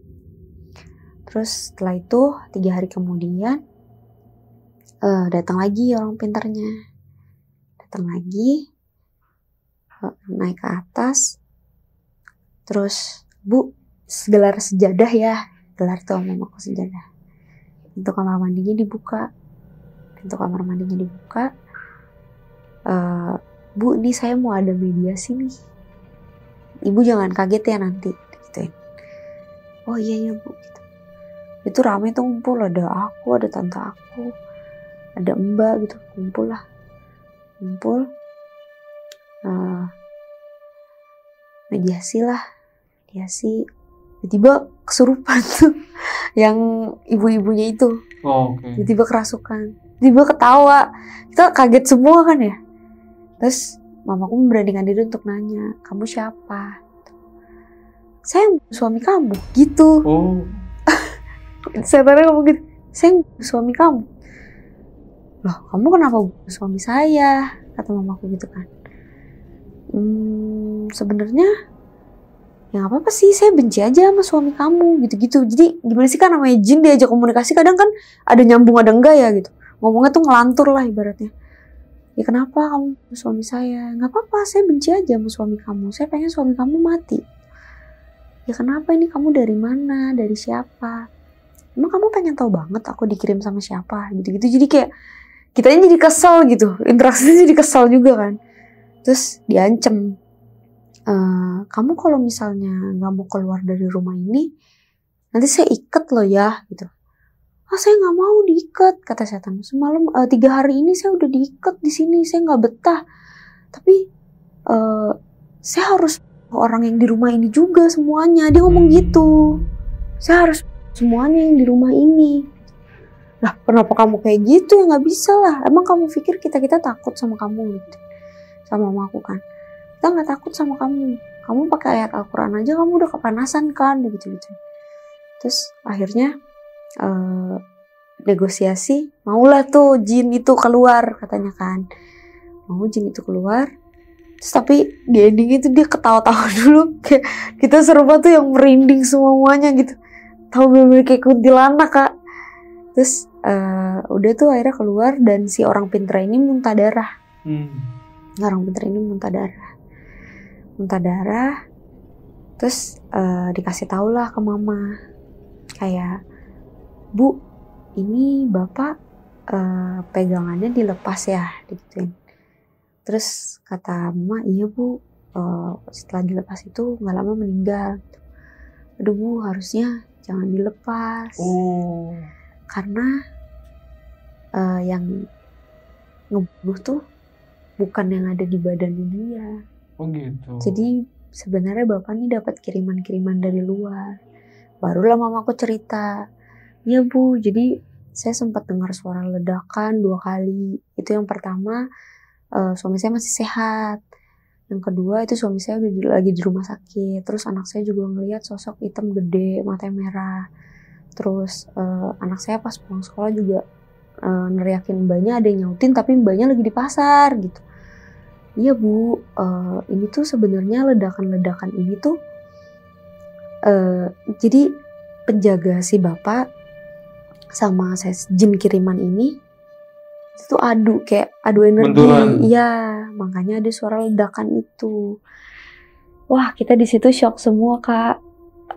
Terus setelah itu 3 hari kemudian datang lagi orang pintarnya. Datang lagi, naik ke atas. Terus, "Bu, gelar sejadah ya." Gelar tuh mamaku sejadah. Pintu kamar mandinya dibuka. "Bu, ini saya mau ada mediasi nih. Ibu jangan kaget ya nanti." Gituin. "Oh iya Bu." Gitu. Itu rame tuh ngumpul, ada aku, ada tante aku, ada mbak gitu, kumpul mediasi, tiba-tiba kesurupan tuh yang ibu-ibunya itu. Tiba-tiba kerasukan, tiba ketawa, kita kaget semua kan ya. Terus mamaku memberanikan diri untuk nanya, kamu siapa? Saya suami kamu gitu. Setannya ngomong gitu, saya suami kamu. Loh, kamu kenapa suami saya? Kata mamaku gitu kan. Sebenarnya ya nggak apa-apa sih, saya benci aja sama suami kamu gitu-gitu. Jadi gimana sih kan, namanya jin diajak komunikasi kadang kan ada nyambung ada enggak ya gitu. Ngomongnya tuh ngelantur lah ibaratnya. Ya kenapa kamu suami saya? Nggak apa-apa, saya benci aja sama suami kamu. Saya pengen suami kamu mati. Ya kenapa, ini kamu dari mana? Dari siapa? Emang kamu pengen tahu banget aku dikirim sama siapa? Gitu-gitu. Jadi kayak kitanya jadi kesel gitu. Interaksinya jadi kesel juga kan. Terus diancem. Kamu kalau misalnya nggak mau keluar dari rumah ini, nanti saya ikat loh ya, gitu. Saya nggak mau diikat, kata setan. Semalam 3 hari ini saya udah diikat di sini, saya nggak betah. Tapi saya harus orang yang di rumah ini juga semuanya. Dia ngomong gitu. Saya harus semuanya yang di rumah ini. Lah, kenapa kamu kayak gitu? Ya nggak bisa lah. Emang kamu pikir kita takut sama kamu gitu? Sama mamaku kan. Kita nggak takut sama kamu. Kamu pakai ayat Al-Quran aja kamu udah kepanasan kan, gitu-gitu. Terus akhirnya negosiasi, maulah tuh jin itu keluar katanya kan. Mau jin itu keluar. Terus tapi di ending itu dia ketawa-tawa dulu. Kayak kita serba tuh yang merinding semuanya gitu. Tahu bener-bener kayak kuntilanak kak. Terus udah tuh akhirnya keluar dan si orang pintar ini muntah darah. Orang pintar ini muntah darah. Terus dikasih tahu lah ke mama, kayak, Bu, ini bapak pegangannya dilepas ya, digituin. Terus kata mama, iya Bu, setelah dilepas itu nggak lama meninggal. Aduh Bu, harusnya jangan dilepas, karena yang ngebunuh tuh bukan yang ada di badannya dia. Gitu. Jadi sebenarnya bapak nih dapat kiriman-kiriman dari luar. Barulah mamaku cerita, ya Bu, jadi saya sempat dengar suara ledakan 2 kali. Itu yang pertama suami saya masih sehat. Yang kedua itu suami saya udah lagi di rumah sakit. Terus anak saya juga ngelihat sosok hitam gede, matanya merah. Terus anak saya pas pulang sekolah juga neriakin mbaknya, ada yang nyautin tapi mbaknya lagi di pasar gitu. Iya Bu, ini tuh sebenarnya ledakan-ledakan ini tuh jadi penjaga si bapak sama jin kiriman ini itu adu energi. Iya, makanya ada suara ledakan itu. Wah, kita di situ shock semua kak.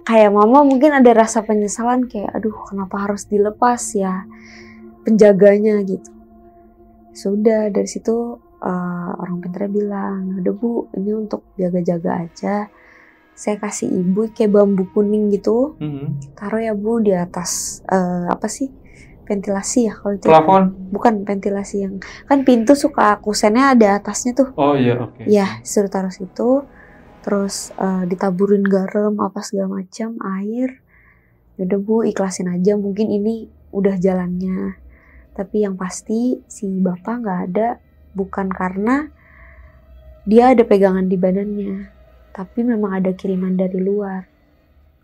Kayak mama mungkin ada rasa penyesalan kayak, aduh kenapa harus dilepas ya penjaganya gitu. Sudah dari situ orang pintarnya bilang, udah Bu, ini untuk jaga-jaga aja. Saya kasih ibu kayak bambu kuning gitu, taruh ya Bu di atas ventilasi ya kalau itu. Plafon? Bukan ventilasi, yang kan pintu suka kusennya ada atasnya tuh. Oh iya, oke. Ya, suruh taruh situ. Terus ditaburin garam apa segala macam, air. Udah Bu, ikhlasin aja, mungkin ini udah jalannya. Tapi yang pasti si bapak nggak ada, bukan karena dia ada pegangan di badannya, tapi memang ada kiriman dari luar.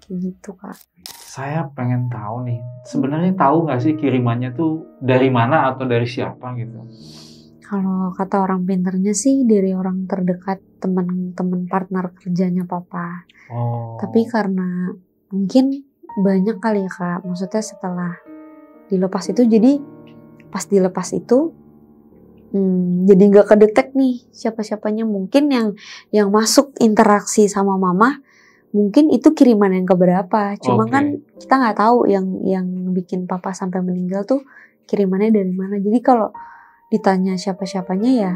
Kayak gitu kak. Saya pengen tahu nih, sebenarnya tahu nggak sih kirimannya tuh dari mana atau dari siapa gitu? Kalau kata orang pinternya sih dari orang terdekat, teman-teman partner kerjanya papa. Tapi karena mungkin banyak kali ya kak, maksudnya setelah dilepas itu, jadi pas dilepas itu jadi nggak kedetek nih siapa-siapanya. Mungkin yang masuk interaksi sama mama mungkin itu kiriman yang keberapa. Cuma kan kita nggak tahu yang bikin papa sampai meninggal tuh kirimannya dari mana. Jadi kalau ditanya siapa-siapanya ya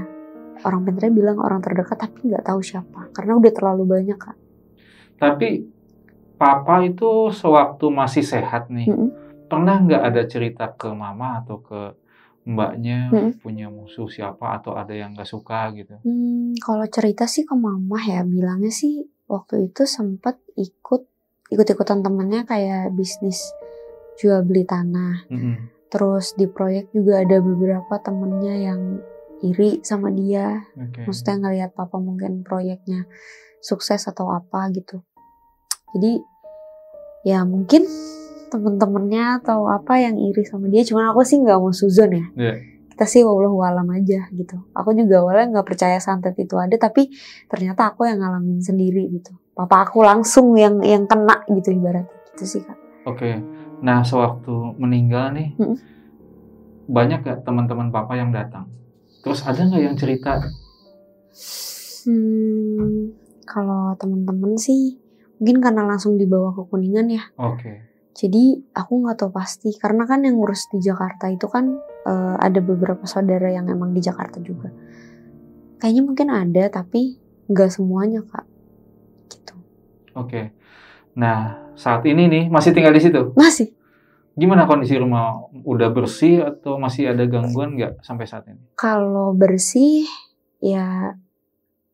orang pintarnya bilang orang terdekat, tapi nggak tahu siapa karena udah terlalu banyak kak. Tapi papa itu sewaktu masih sehat nih, pernah nggak ada cerita ke mama atau ke mbaknya punya musuh siapa atau ada yang nggak suka gitu? Kalau cerita sih ke mama ya, bilangnya sih waktu itu sempat ikut-ikutan temennya kayak bisnis jual beli tanah. Terus di proyek juga ada beberapa temennya yang iri sama dia. Maksudnya ngelihat papa mungkin proyeknya sukses atau apa gitu. Jadi ya mungkin temen-temennya atau apa yang iri sama dia. Cuman aku sih nggak mau suzon ya. Kita sih wallahu alam aja gitu. Aku juga awalnya nggak percaya santet itu ada, tapi ternyata aku yang ngalamin sendiri gitu. Papa aku langsung yang kena gitu ibaratnya gitu sih Kak. Oke. Nah sewaktu meninggal nih, banyak gak teman-teman papa yang datang? Terus ada nggak yang cerita? Kalau teman-teman sih mungkin karena langsung dibawa ke Kuningan ya. Jadi aku nggak tahu pasti karena kan yang ngurus di Jakarta itu kan ada beberapa saudara yang emang di Jakarta juga. Kayaknya mungkin ada tapi nggak semuanya Kak. Gitu. Nah saat ini nih masih tinggal di situ? Masih. Gimana kondisi rumah? Udah bersih atau masih ada gangguan nggak sampai saat ini? Kalau bersih ya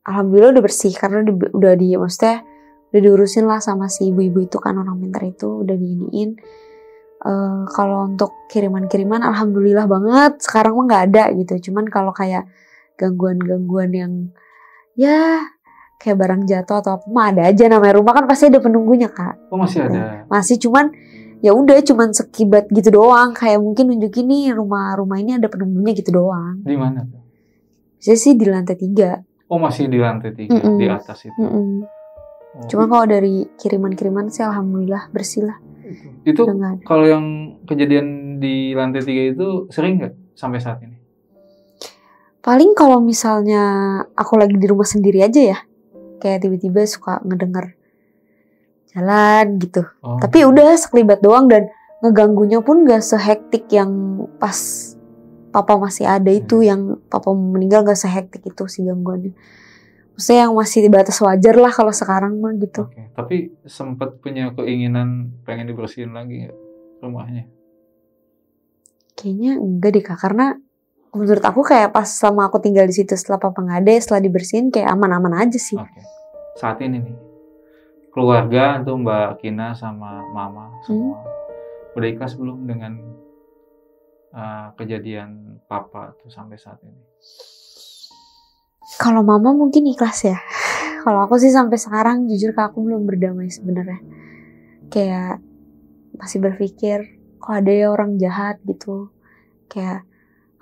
alhamdulillah udah bersih karena maksudnya udah diurusin lah sama si ibu-ibu itu kan, orang pintar itu udah diiniin. Kalau untuk kiriman-kiriman alhamdulillah banget sekarang mah nggak ada gitu. Cuman kalau kayak gangguan-gangguan yang ya kayak barang jatuh atau apa mah ada aja, namanya rumah kan pasti ada penunggunya Kak. Oh masih ada? Masih, cuman ya udah cuman sekibat gitu doang, kayak mungkin nunjukin nih rumah ini ada penunggunya gitu doang. Di mana? Saya sih di lantai 3. Oh masih di lantai 3 di atas itu. Cuma kalau dari kiriman-kiriman sih alhamdulillah bersih lah. Itu kalau yang kejadian di lantai 3 itu sering nggak sampai saat ini? Paling kalau misalnya aku lagi di rumah sendiri aja ya, kayak tiba-tiba suka ngedenger jalan gitu. Tapi udah sekelibat doang dan ngeganggunya pun gak sehektik yang pas papa masih ada itu, yang papa meninggal gak sehektik itu sih gangguannya. Maksudnya yang masih di batas wajar lah kalau sekarang mah gitu. Tapi sempat punya keinginan pengen dibersihin lagi gak rumahnya? Kayaknya enggak deh Kak, karena menurut aku kayak pas sama aku tinggal di situ setelah papa nggak ada, setelah dibersihin kayak aman-aman aja sih. Saat ini nih, keluarga tuh Mbak Kina sama Mama semua udah ikhlas belum dengan kejadian papa tuh sampai saat ini? Kalau Mama mungkin ikhlas ya. Kalau aku sih sampai sekarang jujur Kak, aku belum berdamai sebenarnya. Kayak masih berpikir kok ada ya orang jahat gitu. Kayak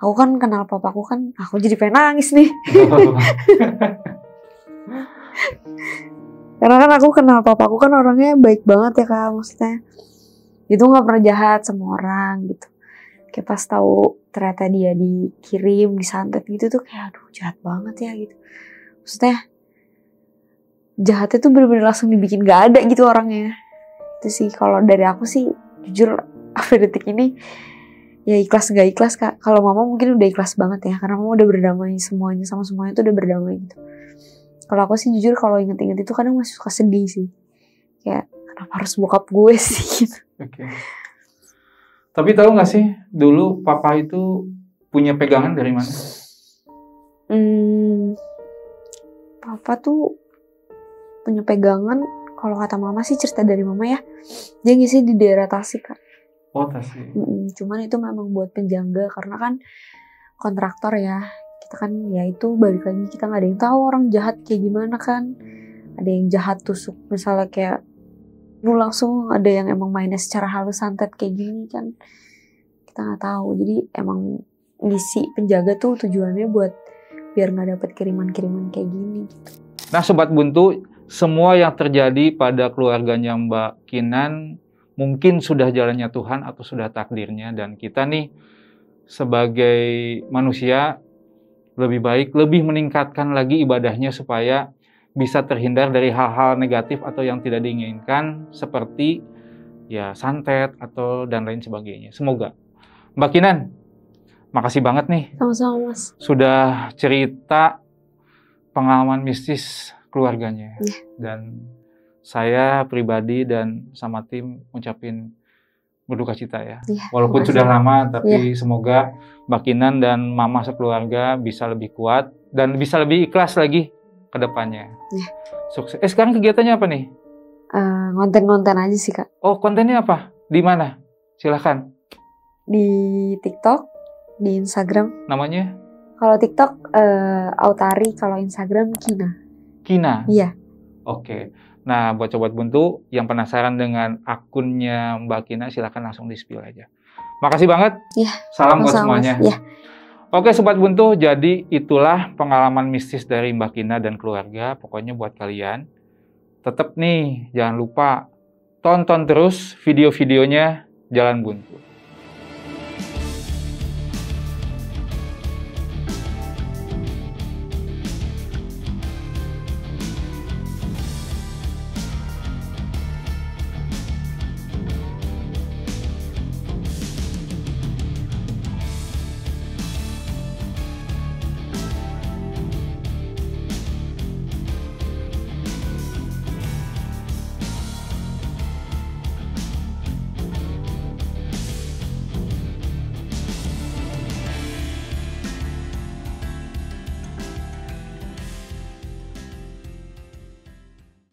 aku kan kenal papaku kan, aku jadi pengen nangis nih. Karena kan aku kenal papaku kan orangnya baik banget ya Kak, maksudnya dia tuh gak pernah jahat sama orang gitu. Kayak pas tahu ternyata dia dikirim, disantet gitu tuh kayak aduh jahat banget ya gitu. Maksudnya jahatnya tuh bener-bener langsung dibikin gak ada gitu orangnya. Itu sih kalau dari aku sih jujur sampai detik ini ya ikhlas gak ikhlas Kak. Kalau Mama mungkin udah ikhlas banget ya, karena Mama udah berdamai semuanya sama semuanya tuh udah berdamai gitu. Kalau aku sih jujur kalau inget-inget itu kadang masih suka sedih sih. Kayak kenapa harus bokap gue sih gitu. Tapi tahu nggak sih dulu papa itu punya pegangan dari mana? Papa tuh punya pegangan, kalau kata Mama sih cerita dari Mama ya, dia ngisi di daerah Tasik Kak. Tasik. Cuman itu memang buat penjaga karena kan kontraktor ya. Kita kan ya itu balik lagi kita nggak ada yang tahu orang jahat kayak gimana kan. Ada yang jahat tusuk misalnya kayak langsung, ada yang emang mainnya secara halus santet kayak gini kan, kita nggak tahu. Jadi emang ngisi penjaga tuh tujuannya buat biar nggak dapet kiriman-kiriman kayak gini gitu. Nah Sobat Buntu, semua yang terjadi pada keluarganya Mbak Kinan mungkin sudah jalannya Tuhan atau sudah takdirnya, dan kita nih sebagai manusia lebih baik, lebih meningkatkan lagi ibadahnya supaya bisa terhindar dari hal-hal negatif atau yang tidak diinginkan seperti ya santet atau dan lain sebagainya. Semoga. Mbak Kinan, makasih banget nih. Sama-sama Mas. Sudah cerita pengalaman mistis keluarganya. Dan saya pribadi dan sama tim ngucapin berduka cita ya. Walaupun sudah lama, tapi semoga Mbak Kinan dan Mama sekeluarga bisa lebih kuat dan bisa lebih ikhlas lagi ke depannya. Ya. Sukses. Sekarang kegiatannya apa nih? Konten-konten aja sih Kak. Oh, kontennya apa? Di mana? Silahkan. Di TikTok, di Instagram. Namanya? Kalau TikTok Autari, kalau Instagram Kina. Kina? Iya. Oke. Nah, buat Sobat Buntu yang penasaran dengan akunnya Mbak Kina, silahkan langsung di-spill aja. Makasih banget. Ya. Salam buat semuanya. Ya. Oke Sobat Buntu, jadi itulah pengalaman mistis dari Mbak Kina dan keluarga. Pokoknya buat kalian, tetap nih jangan lupa tonton terus video-videonya Jalan Buntu.